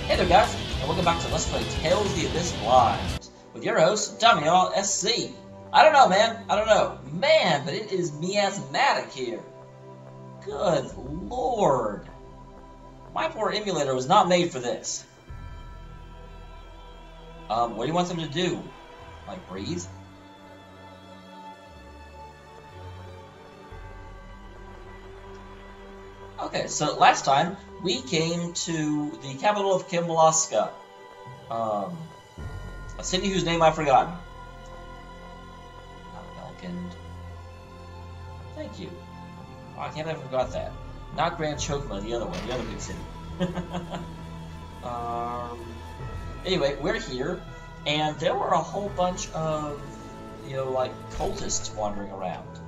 Hey there guys, and welcome back to Let's Play Tales of the Abyss Blind, with your host, Damian SC. I don't know, man, but it is miasmatic here. Good lord. My poor emulator was not made for this. What do you want them to do? Like, breathe? Okay, so last time, we came to the capital of Kimlaska. A city whose name I've forgotten. Not Belkand. Thank you. Oh, I can't believe I forgot that. Not Grand Chokma, the other one, the other big city. Anyway, we're here, and there were a whole bunch of, like, cultists wandering around.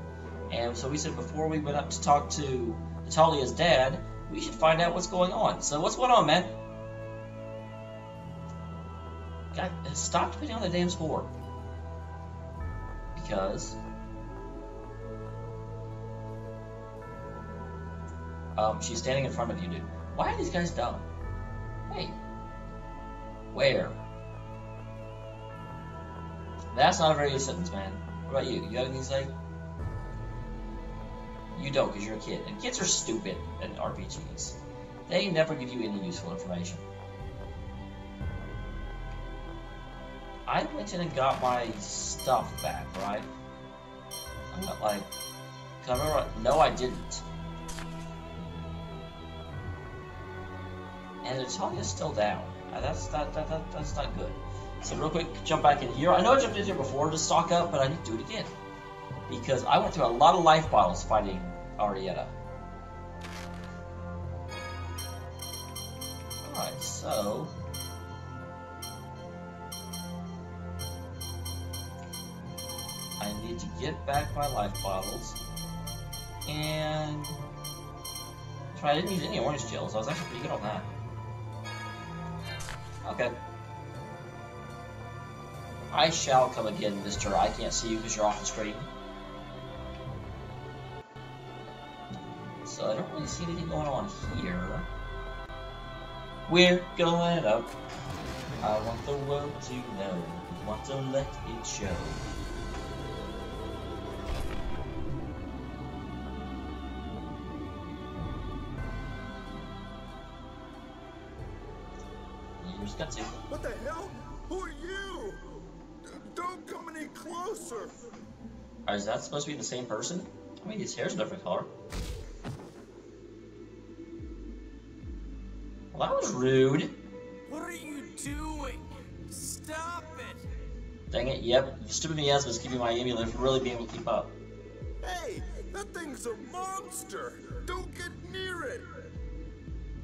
And so we said before we went up to talk to Natalia's dad, we should find out what's going on. So what's going on, man? God, stop putting on the damn score. Because she's standing in front of you, dude. Why are these guys dumb? Hey. Where? That's not a very good sentence, man. What about you? You got anything to say? You don't, because you're a kid. And kids are stupid in RPGs. They never give you any useful information. I went in and got my stuff back, right? I'm not like... Cause I remember, no, I didn't. And Natalia's still down. That's not good. So real quick, jump back in here. I know I jumped in here before to stock up, but I need to do it again. Because I went through a lot of life bottles fighting Arietta. Alright, so... I need to get back my life bottles. And... I didn't use any orange gels. I was actually pretty good on that. Okay. I shall come again, Mr. I can't see you because you're off the screen. So I don't really see anything going on here. We're going up. I want the world to know. Want to let it show. Here's Gutsy. What the hell? Who are you? Don't come any closer. Is that supposed to be the same person? I mean, his hair's a different color. Well, that was rude. What are you doing? Stop it! Dang it, yep. Stupid Miasma is keeping my emulator from really being able to keep up. Hey, that thing's a monster. Don't get near it.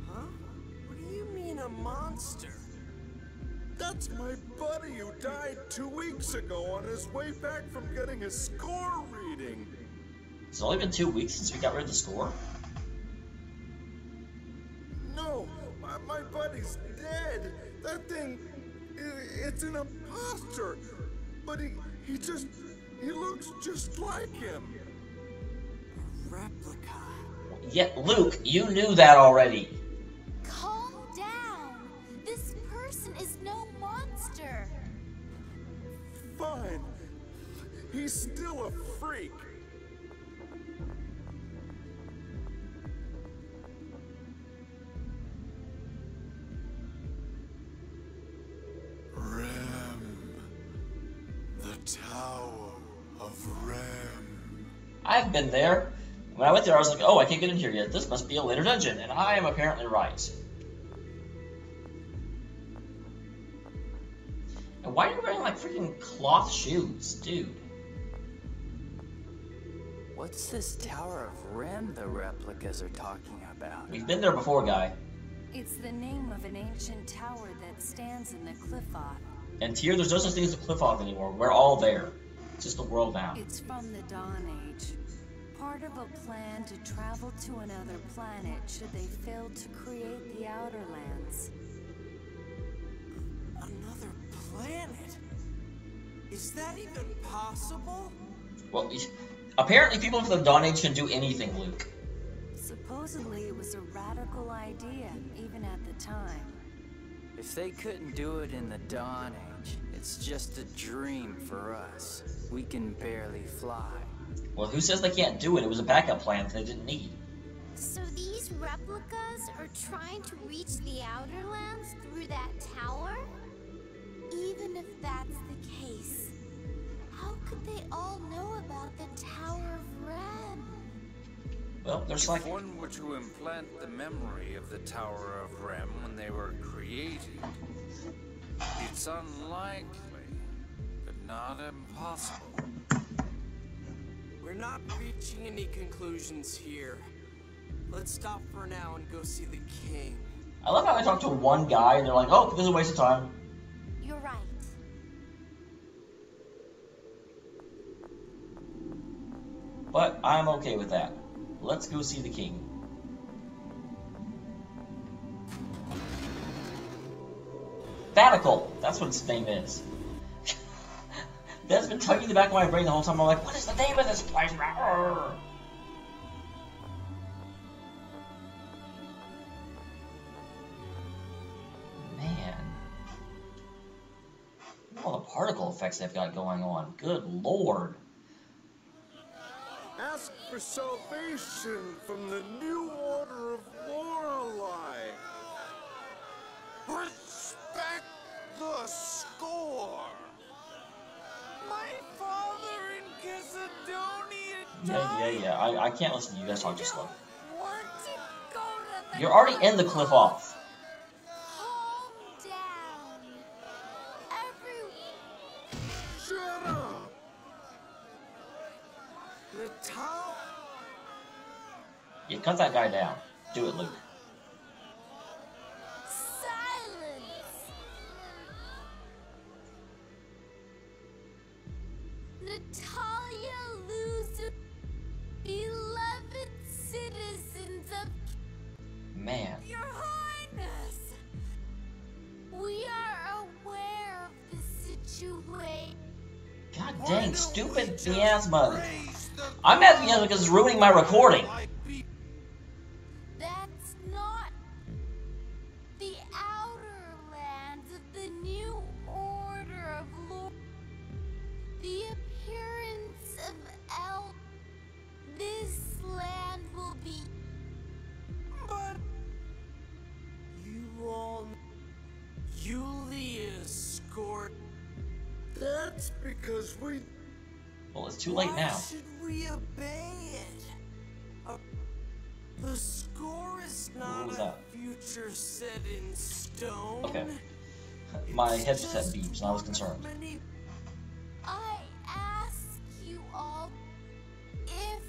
Huh? What do you mean a monster? That's my buddy who died 2 weeks ago on his way back from getting his score reading. It's only been 2 weeks since we got rid of the score. No, my buddy's dead. That thing, it's an imposter. But he looks just like him. A replica. Yeah, Luke, you knew that already. Calm down. This person is no monster. Fine. He's still a freak. Tower of Rem. I've been there. When I went there, I was like, oh, I can't get in here yet. This must be a later dungeon. And I am apparently right. And why are you wearing, like, freaking cloth shoes? Dude. What's this Tower of Rem the replicas are talking about? We've been there before, guy. It's the name of an ancient tower that stands in the cliff-off. And here, there's no such thing as a cliff-off anymore. We're all there. It's just the world now. It's from the Dawn Age. Part of a plan to travel to another planet should they fail to create the Outer Lands. Another planet? Is that even possible? Well, apparently people from the Dawn Age can do anything, Luke. Supposedly it was a radical idea, even at the time. If they couldn't do it in the Dawn Age, it's just a dream for us. We can barely fly. Well, who says they can't do it? It was a backup plan that they didn't need. So these replicas are trying to reach the Outer Lands through that tower? Even if that's the case, how could they all know about the Tower of Rem? Well, there's If like... one were to implant the memory of the Tower of Rem when they were created, it's unlikely, but not impossible. We're not reaching any conclusions here. Let's stop for now and go see the king. I love how I talk to one guy and they're like, oh, this is a waste of time. You're right. But I'm okay with that. Let's go see the king. Fatical! That's what its name is. That's been tugging in the back of my brain the whole time. I'm like, what is the name of this place? Arrgh. Man. All the particle effects they've got going on. Good lord. Ask for salvation from the new order of Lorelei. Respect the score. My father in Cassidonia Yeah. I can't listen to you guys talk too slow. Want to go to the You're already in the cliff off. Calm down. Shut up. The tower. You cut that guy down. Do it, Luke. Silence. Natalia loses beloved citizens of Man. Your Highness. We are aware of the situation. God dang, stupid Miasma. I'm mad at Miasma because it's ruining my recording. That's not the outer lands of the new order of Lord. The appearance of El. This land will be. But you all, Julius scored. That's because we... Well, it's too late now. Why should we obey it? The score is What was not a that? future set in stone. Okay. My headset beeps and I was concerned. Many I ask you all if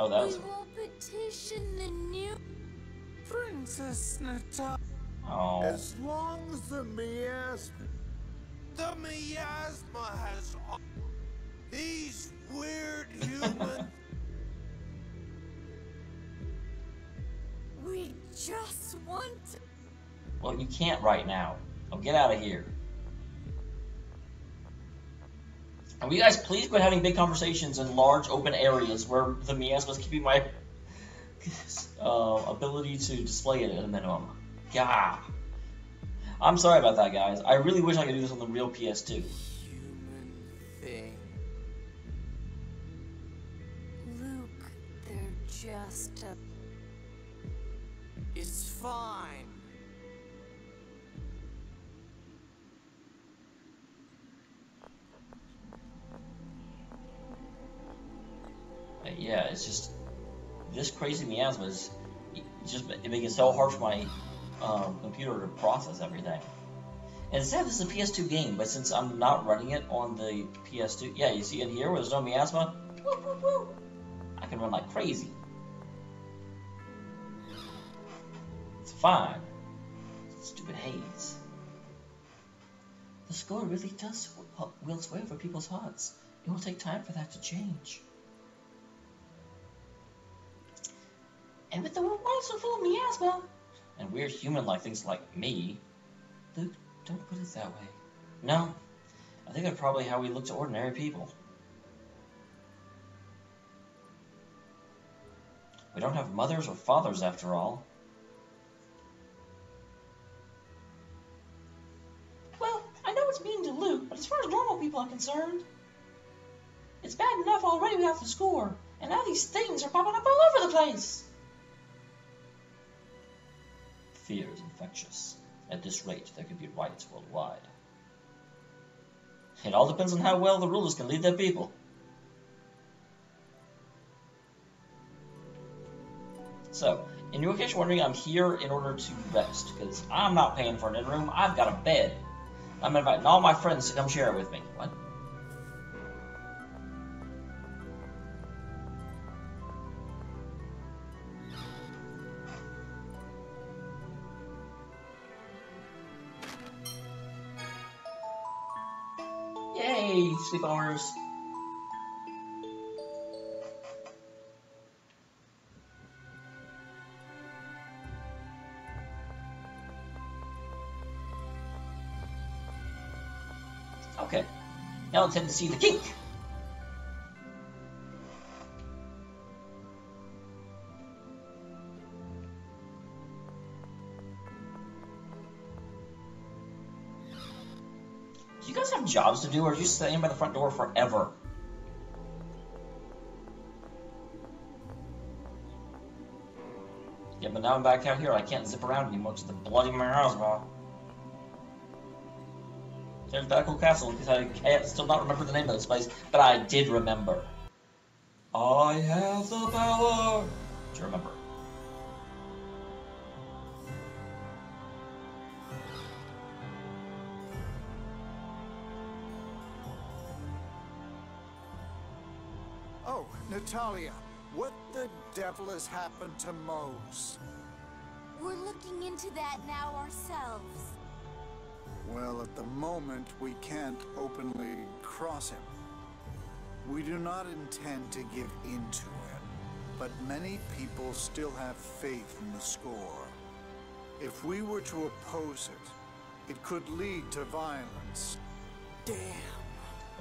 Oh, that we was... will petition the new. Princess Natalia. Oh. As long as the miasma... The miasma has all these weird humans. We just want to. Well, you can't right now. Oh, get out of here. And will you guys please quit having big conversations in large open areas where the miasma's keeping my ability to display it at a minimum. Gah. I'm sorry about that, guys. I really wish I could do this on the real PS2. Human thing. Luke, they're just a... It's fine. Yeah, it's just this crazy miasma is just making it so hard for my computer to process everything. And it's sad this is a PS2 game, but since I'm not running it on the PS2, yeah, you see in here where there's no miasma, woo, woo, woo, I can run like crazy. It's fine. Stupid haze. The score really does wield sway over people's hearts. It will take time for that to change. And with the world so full of miasma, and weird human-like things like me, Luke, don't put it that way. No, I think that's probably how we look to ordinary people. We don't have mothers or fathers after all. people I'm concerned. It's bad enough already without the score, and now these things are popping up all over the place. Fear is infectious. At this rate, there could be riots worldwide. It all depends on how well the rulers can lead their people. So, in your case, you're wondering, I'm here in order to rest, because I'm not paying for an in-room, I've got a bed. I'm inviting all my friends to come share it with me. What? Yay, sleepovers. Okay, now let's head to see the king. Do you guys have jobs to do, or are you staying by the front door forever? Yeah, but now I'm back out here. I can't zip around anymore because the bloody Miasma. There's Battle Castle, because I can't still not remember the name of this place, but I did remember. I have the power to remember. Oh, Natalia, what the devil has happened to Mose? We're looking into that now ourselves. Well, at the moment, we can't openly cross him. We do not intend to give in to him, but many people still have faith in the score. If we were to oppose it, it could lead to violence. Damn.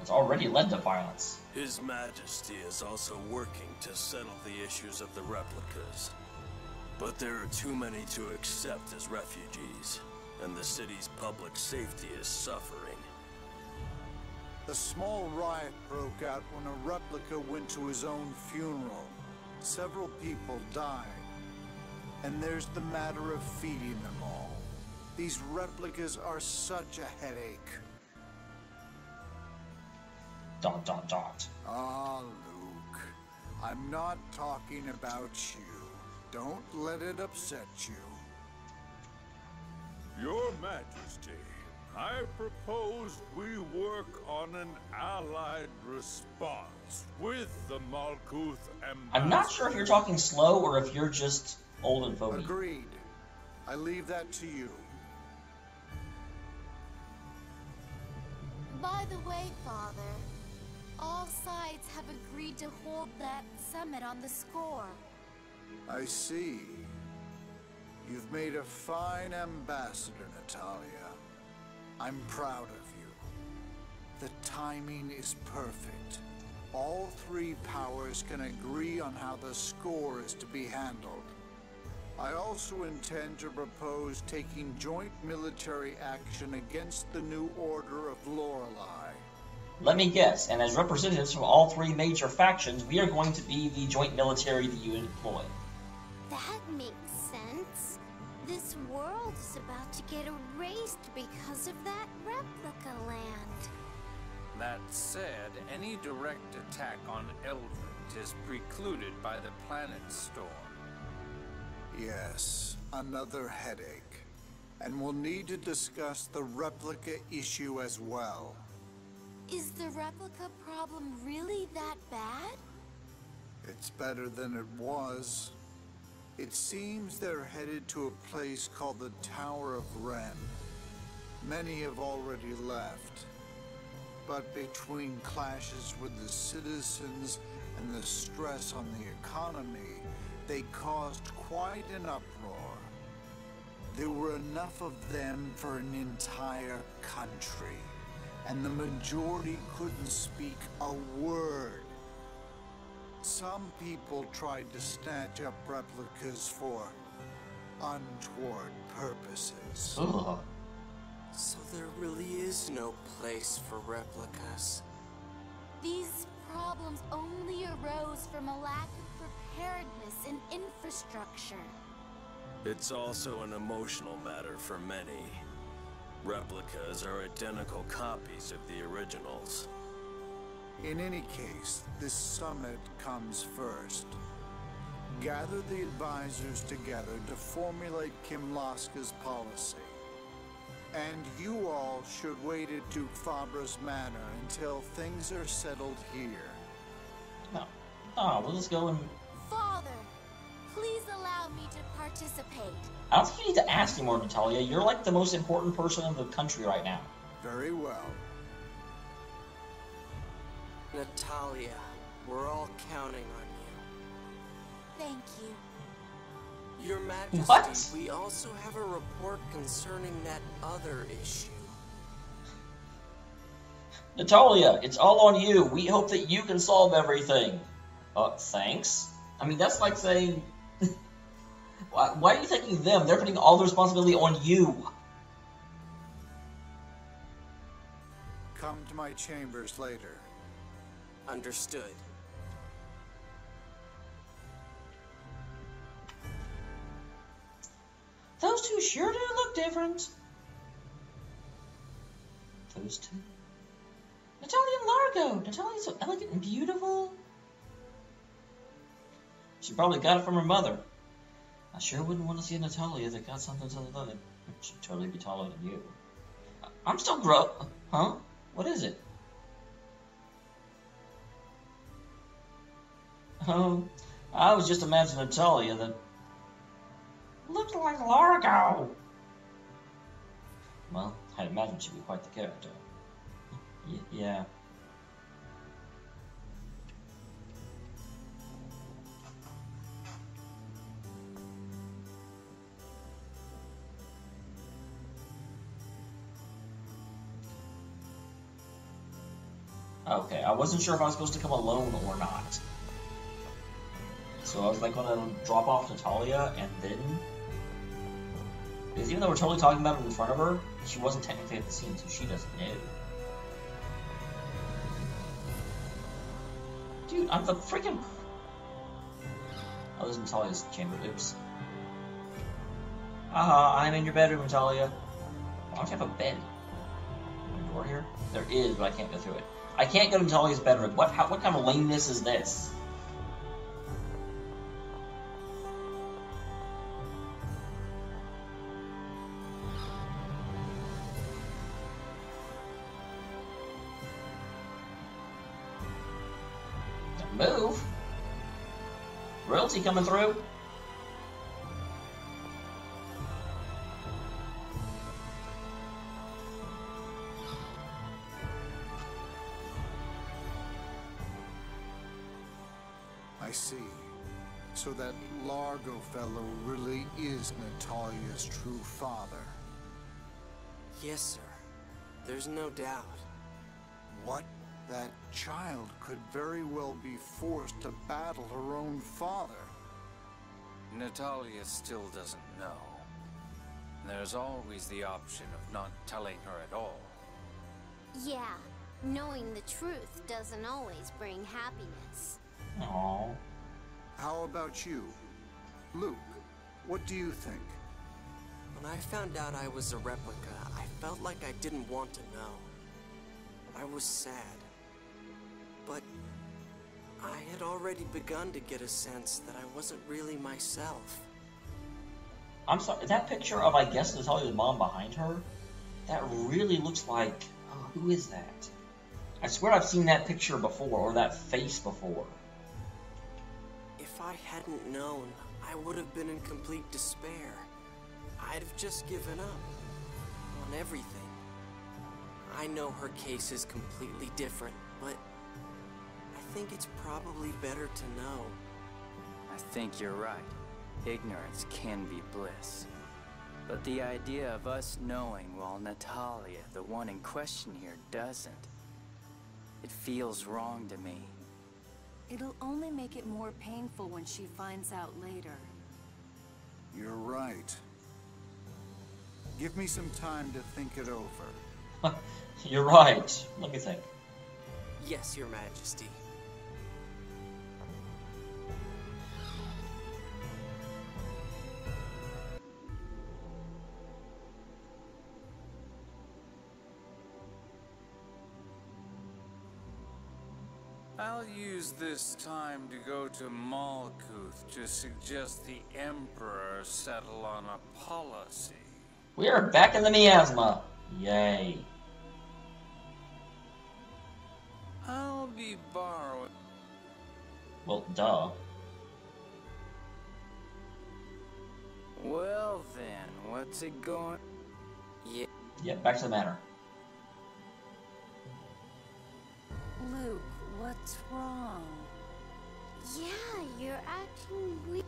It's already led to violence. His Majesty is also working to settle the issues of the replicas. But there are too many to accept as refugees, and the city's public safety is suffering. A small riot broke out when a replica went to his own funeral. Several people died. And there's the matter of feeding them all. These replicas are such a headache. ... Ah, Luke. I'm not talking about you. Don't let it upset you. Your Majesty, I propose we work on an allied response with the Malkuth Ambassador. I'm not sure if you're talking slow or if you're just old and fogey. Agreed. I leave that to you. By the way, Father, all sides have agreed to hold that summit on the score. I see. You've made a fine ambassador, Natalia. I'm proud of you. The timing is perfect. All three powers can agree on how the score is to be handled. I also intend to propose taking joint military action against the New Order of Lorelei. Let me guess, and as representatives from all three major factions, we are going to be the joint military that you employ. That makes sense. This world is about to get erased because of that replica land. That said, any direct attack on Eldred is precluded by the planet storm. Yes, another headache. And we'll need to discuss the replica issue as well. Is the replica problem really that bad? It's better than it was. It seems they're headed to a place called the Tower of Ren. Many have already left. But between clashes with the citizens and the stress on the economy, they caused quite an uproar. There were enough of them for an entire country, and the majority couldn't speak a word. Some people tried to snatch up replicas for untoward purposes. Ugh. So there really is no place for replicas. These problems only arose from a lack of preparedness and infrastructure. It's also an emotional matter for many. Replicas are identical copies of the originals. In any case, this summit comes first. Gather the advisors together to formulate Kimlaska's policy. And you all should wait at Duke Fabra's manor until things are settled here. Oh, we'll just go and... Father, please allow me to participate. I don't think you need to ask anymore, Natalia. You're like the most important person in the country right now. Very well. Natalia, we're all counting on you. Thank you. Your Majesty, What? we also have a report concerning that other issue. Natalia, it's all on you. We hope that you can solve everything. Thanks? I mean, that's like saying... Why are you thanking them? They're putting all the responsibility on you. Come to my chambers later. Understood. Those two sure do look different. Those two. Natalia and Largo. Natalia's so elegant and beautiful. She probably got it from her mother. I sure wouldn't want to see a Natalia that got something so that it should totally be taller than you. I'm still Huh? What is it? I was just imagining Natalia that looked like Largo. Well, I imagine she'd be quite the character. Yeah. Okay, I wasn't sure if I was supposed to come alone or not. So I was like gonna drop off Natalia and then... Because even though we're totally talking about it in front of her, she wasn't technically at the scene, so she doesn't know. Dude, I'm the freaking... Oh, this is Natalia's chamber. Oops. Haha, I'm in your bedroom, Natalia. Why don't you have a bed? Is there a door here? There is, but I can't go through it. I can't go to Natalia's bedroom. What kind of lameness is this? Move? Royalty coming through? I see. So that Largo fellow really is Natalia's true father. Yes, sir. There's no doubt. What? That child could very well be forced to battle her own father. Natalia still doesn't know. There's always the option of not telling her at all. Yeah, knowing the truth doesn't always bring happiness. Aww. How about you? Luke, what do you think? When I found out I was a replica, I felt like I didn't want to know. I was sad. But I had already begun to get a sense that I wasn't really myself. I'm sorry, that picture of, I guess, Natalia's mom behind her, that really looks like... Oh, who is that? I swear I've seen that picture before, or that face before. If I hadn't known, I would have been in complete despair. I'd have just given up on everything. I know her case is completely different, but I think it's probably better to know. I think you're right. Ignorance can be bliss. But the idea of us knowing while Natalia, the one in question here, doesn't, it feels wrong to me. It'll only make it more painful when she finds out later. You're right. Give me some time to think it over. You're right. Let me think. Yes, Your Majesty. I'll use this time to go to Malkuth to suggest the Emperor settle on a policy. We are back in the Miasma. Yay. I'll be borrowing. Well, duh. Well then, what's it going? Yeah, back to the matter. Luke, what's wrong? Yeah, you're acting weird.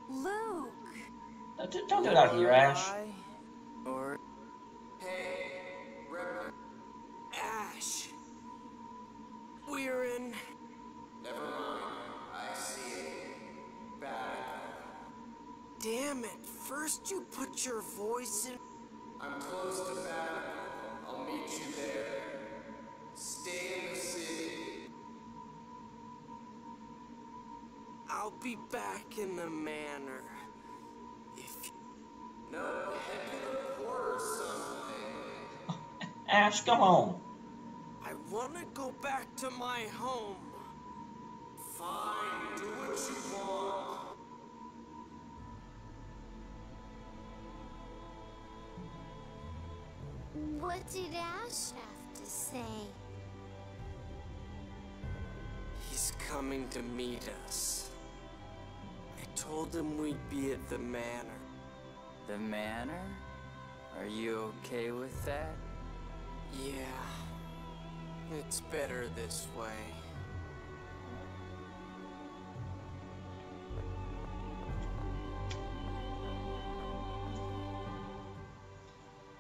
Luke! Don't do it out here, Ash. Or Hey, Ash. We're in. Never mind. I see it. Bad. Damn it. First you put your voice in. I'm close to bad. I'll meet you there. Stay in the city. I'll be back in the manor. If you... No, head to the port or something. Ash, go home. I want to go back to my home. Fine, do what you want. What did Ash have to say? He's coming to meet us. I told him we'd be at the manor. the manor? Are you okay with that? Yeah. It's better this way.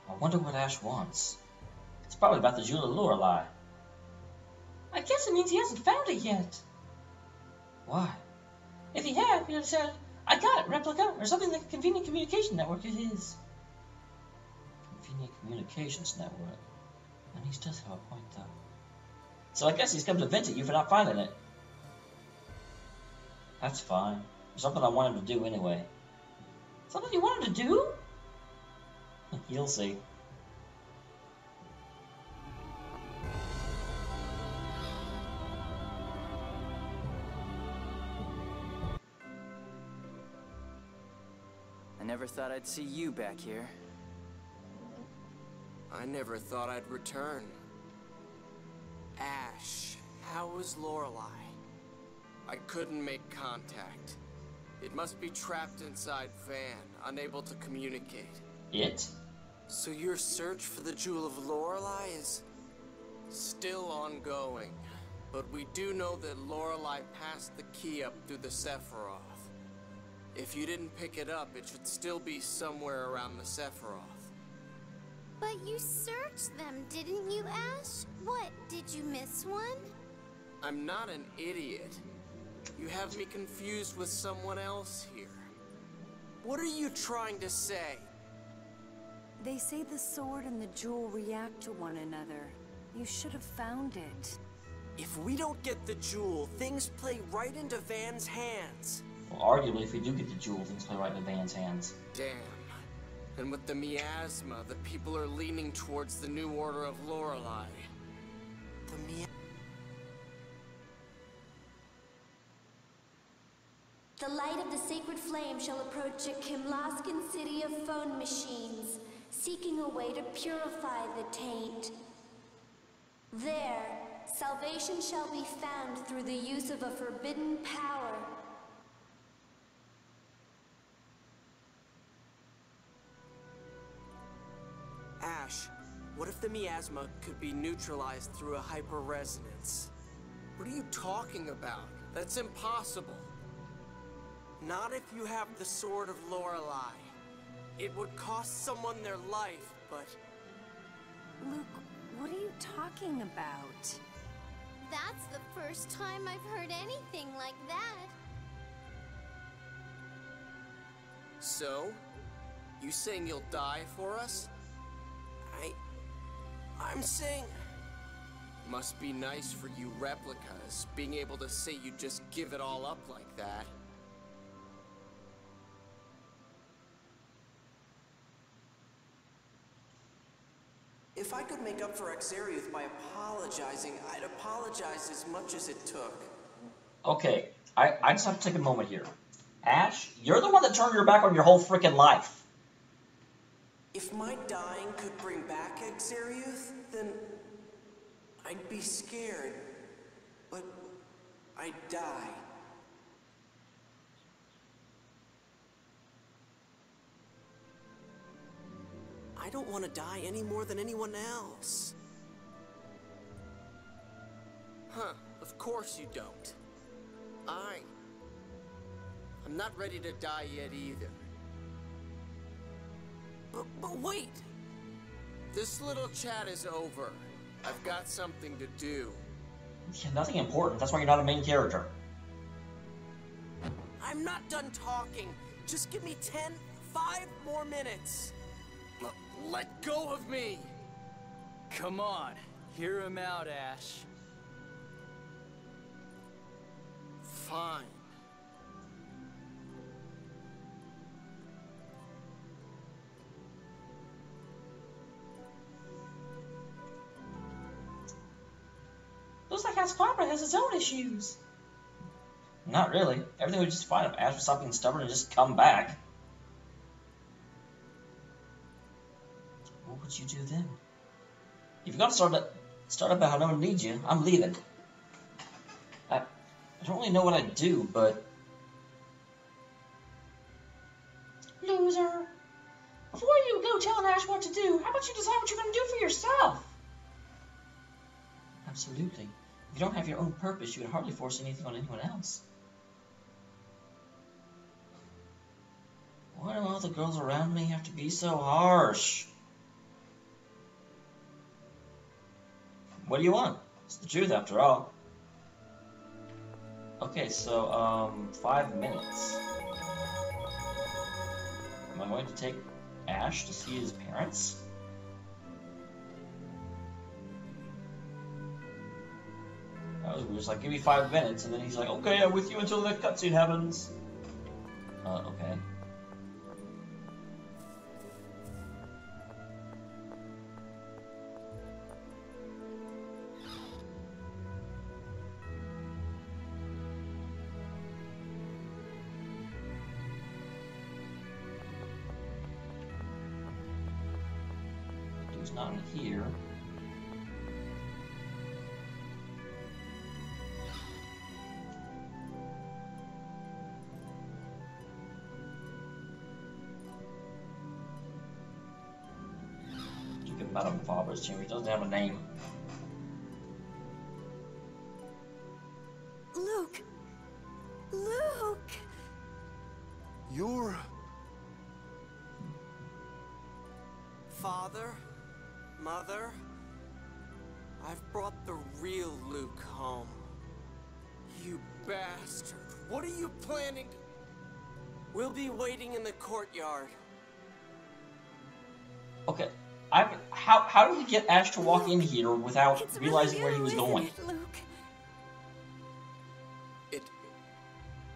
I wonder what Ash wants. It's probably about the Jewel of Lorelei. I guess it means he hasn't found it yet. Why? If he had, he'd have said, I got it, replica, or something like a convenient communication network it is. Convenient communications network. And he does have a point, though. So I guess he's come to vent at you for not finding it. That's fine. It's something I want him to do anyway. Something you want him to do? You'll see. I never thought I'd see you back here. I never thought I'd return. Ash, how was Lorelei? I couldn't make contact. It must be trapped inside Van, unable to communicate. It? So your search for the Jewel of Lorelei is still ongoing. But we do know that Lorelei passed the key up through the Sephiroth. If you didn't pick it up, it should still be somewhere around the Sephiroth. But you searched them, didn't you, Ash? What, did you miss one? I'm not an idiot. You have me confused with someone else here. What are you trying to say? They say the sword and the jewel react to one another. You should have found it. If we don't get the jewel, things play right into Van's hands. Well, arguably, if we do get the jewel, things play right in Van's hands. Damn. And with the Miasma, the people are leaning towards the new order of Lorelei. The light of the sacred flame shall approach a Kimlaskan city of phone machines, seeking a way to purify the taint. There, salvation shall be found through the use of a forbidden power. Ash, what if the miasma could be neutralized through a hyper-resonance? What are you talking about? That's impossible. Not if you have the Sword of Lorelei. It would cost someone their life, but... Luke, what are you talking about? That's the first time I've heard anything like that. So? You saying you'll die for us? I'm saying... Must be nice for you replicas, being able to say you just give it all up like that. If I could make up for Xeriuth by apologizing, I'd apologize as much as it took. Okay, I just have to take a moment here. Ash, you're the one that turned your back on your whole freaking life. If my dying could bring back Xeriuth, then I'd be scared. But I'd die. I don't want to die any more than anyone else. Huh, of course you don't. I'm not ready to die yet either. But wait! This little chat is over. I've got something to do. Yeah, nothing important. That's why you're not a main character. I'm not done talking. Just give me 5 more minutes. Let go of me! Come on, hear him out, Ash. Fine. Looks like Ash Barbara has his own issues. Not really. Everything would just fine if Ash would stop being stubborn and just come back. What would you do then? If you've got to start up how no one needs you, I'm leaving. I don't really know what I'd do, but... Loser! Before you go telling Ash what to do, how about you decide what you're going to do for yourself? Absolutely. If you don't have your own purpose, you would hardly force anything on anyone else. Why do all the girls around me have to be so harsh? What do you want? It's the truth, after all. Okay, so, 5 minutes. Am I going to take Ash to see his parents? That was weird. It's like, give me 5 minutes, and then he's like, okay, I'm with you until the cutscene happens. Okay. Dude's not in here. Madame Faber's chamber. He doesn't have a name. Luke! Luke! You're... Father? Mother? I've brought the real Luke home. You bastard. What are you planning to... We'll be waiting in the courtyard. Okay. How did we get Ash to walk in here without realizing where he was going?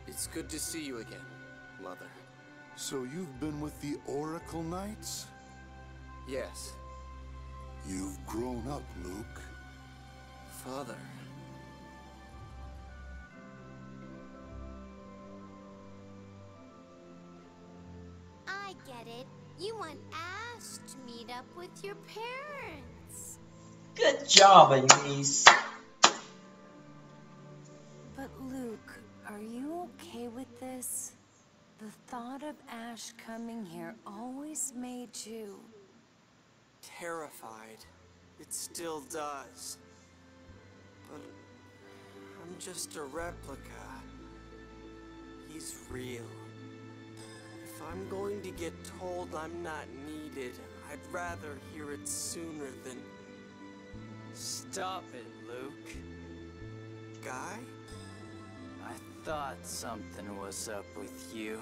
It's good to see you again, Mother. So you've been with the Oracle Knights? Yes. You've grown up, Luke. Father. I get it. You want Ash to meet up with your parents. Good job, Anise. But Luke, are you okay with this? The thought of Ash coming here always made you... terrified. It still does. But I'm just a replica. He's real. If I'm going to get told I'm not needed, I'd rather hear it sooner than... Stop it, Luke. Guy? I thought something was up with you.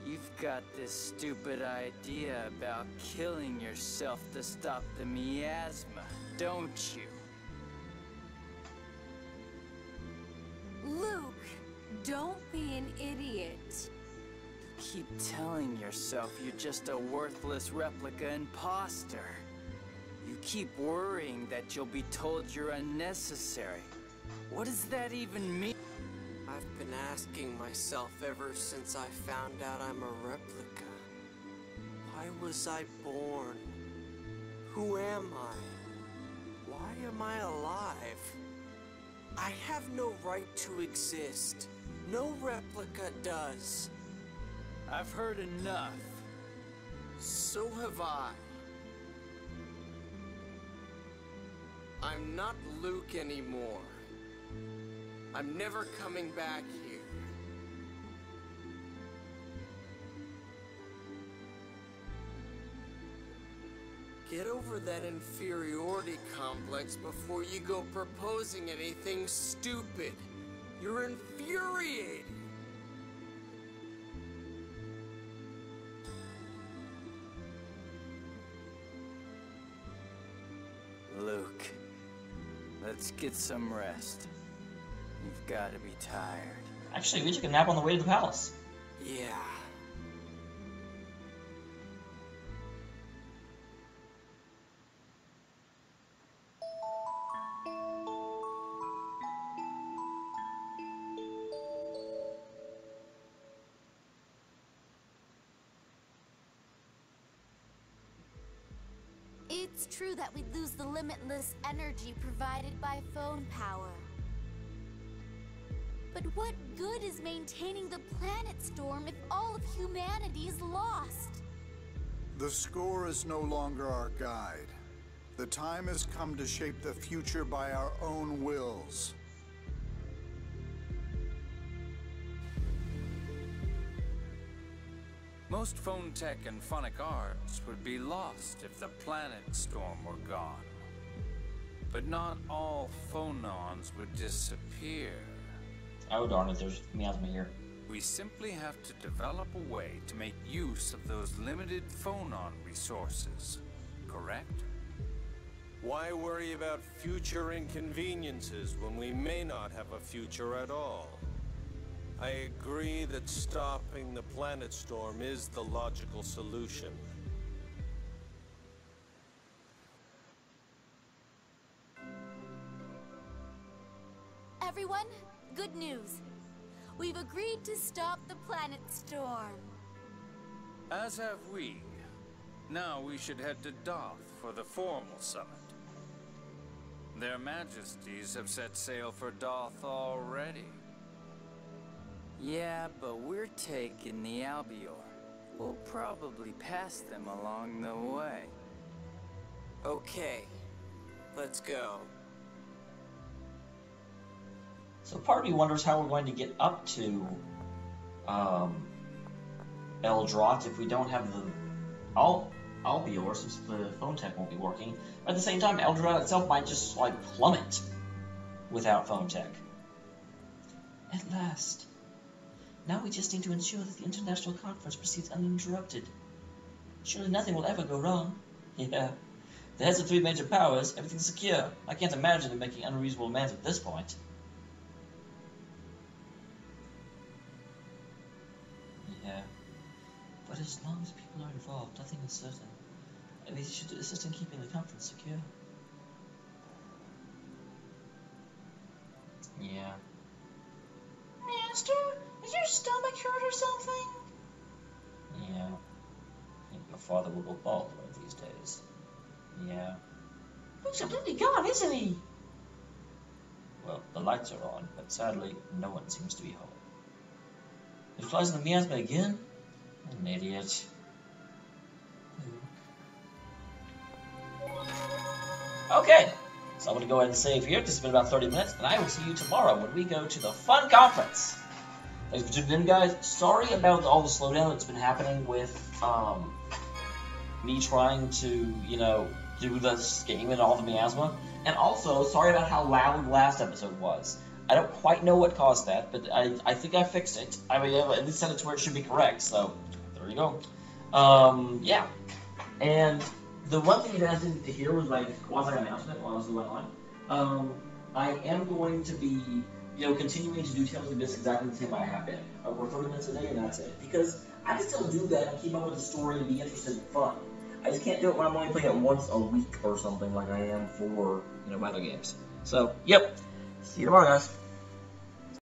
You've got this stupid idea about killing yourself to stop the miasma, don't you? Luke, don't be an idiot. Keep telling yourself you're just a worthless replica imposter. You keep worrying that you'll be told you're unnecessary. What does that even mean? I've been asking myself ever since I found out I'm a replica. Why was I born? Who am I? Why am I alive? I have no right to exist. No replica does. I've heard enough. So have I. I'm not Luke anymore. I'm never coming back here. Get over that inferiority complex before you go proposing anything stupid. You're infuriating. Luke, let's get some rest. You've got to be tired. Actually, we took a nap on the way to the palace. Yeah. It's true that we lose the limitless energy provided by phone power. But what good is maintaining the planet storm if all of humanity is lost? The score is no longer our guide. The time has come to shape the future by our own wills. Most phone tech and phonic arts would be lost if the planet storm were gone. But not all phonons would disappear. Oh darn it, there's Miasma here. We simply have to develop a way to make use of those limited phonon resources, correct? Why worry about future inconveniences when we may not have a future at all? I agree that stopping the planet storm is the logical solution. Everyone, good news. We've agreed to stop the planet storm. As have we. Now we should head to Doth for the formal summit. Their Majesties have set sail for Doth already. Yeah, but we're taking the Albior. We'll probably pass them along the way. Okay, let's go. So part of me wonders how we're going to get up to Eldrot if we don't have the Albior, since the phone tech won't be working. But at the same time, Eldrot itself might just like plummet without phone tech. At last. Now we just need to ensure that the international conference proceeds uninterrupted. Surely nothing will ever go wrong. Yeah. The heads of three major powers, everything's secure. I can't imagine them making unreasonable demands at this point. Yeah. But as long as people are involved, nothing is certain. At least you should assist in keeping the conference secure. Yeah. Master? Is your stomach hurt or something? Yeah. I think your father will go bald one of these days. Yeah. He's completely gone, isn't he? Well, the lights are on, but sadly, no one seems to be home. It flies in the miasma again? An idiot. Okay, so I'm going to go ahead and save here. This has been about 30 minutes, and I will see you tomorrow when we go to the fun conference. Thanks for tuning in, guys. Sorry about all the slowdown that's been happening with me trying to, you know, do this game and all the miasma. And also, sorry about how loud last episode was. I don't quite know what caused that, but I think I fixed it. I mean, at least set it to where it should be correct, so there you go. Yeah. And the one thing you guys didn't hear was my quasi-announcement while I was going on. I am going to be, continuing to do Tales of the Abyss exactly the same way I have been. I work 30 minutes a day and that's it. Because I can still do that and keep up with the story and be interested and fun. I just can't do it when I'm only playing it once a week or something like I am for, my other games. So, yep. See you tomorrow, guys.